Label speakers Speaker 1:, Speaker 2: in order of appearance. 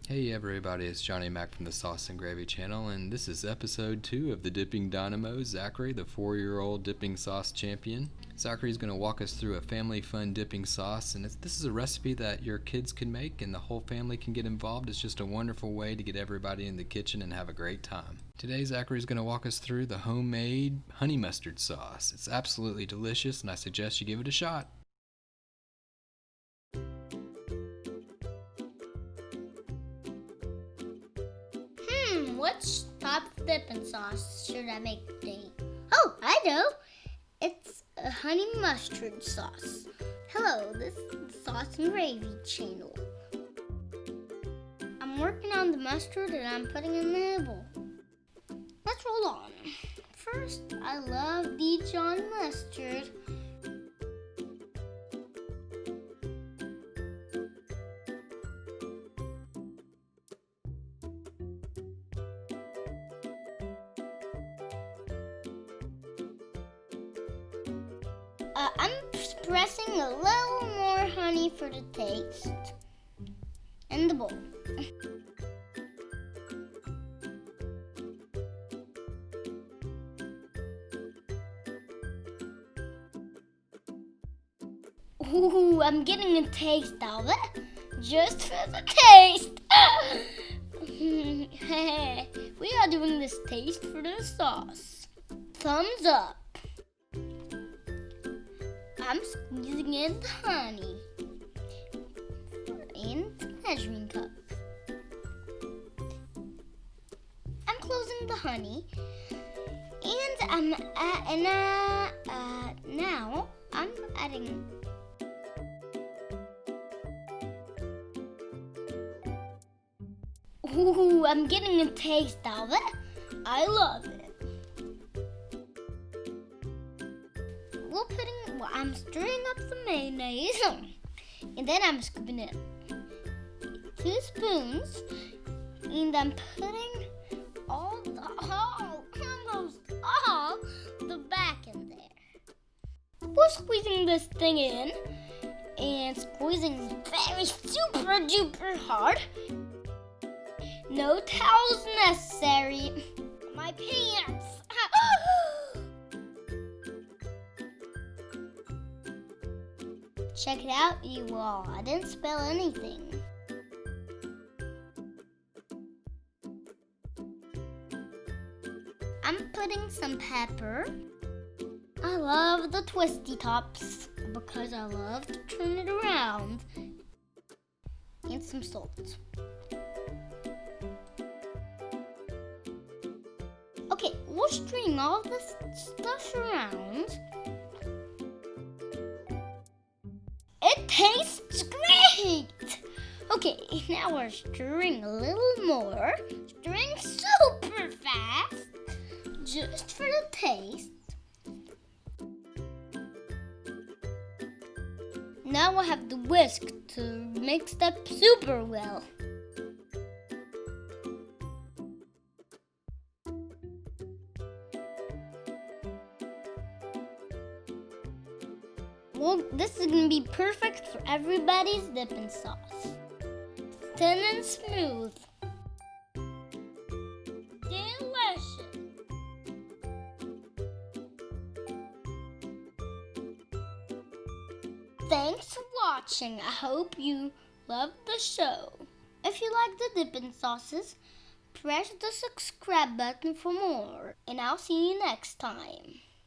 Speaker 1: Hey everybody, it's Johnny Mac from the Sauce and Gravy channel, and this is episode 2 of the Dipping Dynamo. Zachary, the 4-year-old dipping sauce champion. Zachary is going to walk us through a family fun dipping sauce, and this is a recipe that your kids can make and the whole family can get involved. It's just a wonderful way to get everybody in the kitchen and have a great time. Today Zachary is going to walk us through the homemade honey mustard sauce. It's absolutely delicious, and I suggest you give it a shot.
Speaker 2: Which type of dipping sauce should I make today? Oh, I know! It's a honey mustard sauce. Hello, this is the Sauce and Gravy channel. I'm working on the mustard and I'm putting it in the bowl. Let's roll on. First, I love Dijon mustard. I'm pressing a little more honey for the taste in the bowl. Ooh, I'm getting a taste of it, just for the taste. We are doing this taste for the sauce. Thumbs up. I'm squeezing in the honey in the measuring cup. I'm closing the honey, and now I'm adding. Ooh, I'm getting a taste of it. I love it. I'm stirring up the mayonnaise, and then I'm scooping in 2 spoons, and I'm putting almost all the back in there. We're squeezing this thing in, and squeezing very super duper hard. No towels necessary. My pants. Check it out, you all. I didn't spill anything. I'm putting some pepper. I love the twisty tops because I love to turn it around. And some salt. Okay, we'll string all this stuff around. It tastes great! Okay, now we're stirring a little more. Stirring super fast, just for the taste. Now we'll have the whisk to mix it up super well. Well, this is going to be perfect for everybody's dipping sauce. Thin and smooth. Delicious. Thanks for watching. I hope you loved the show. If you like the dipping sauces, press the subscribe button for more. And I'll see you next time.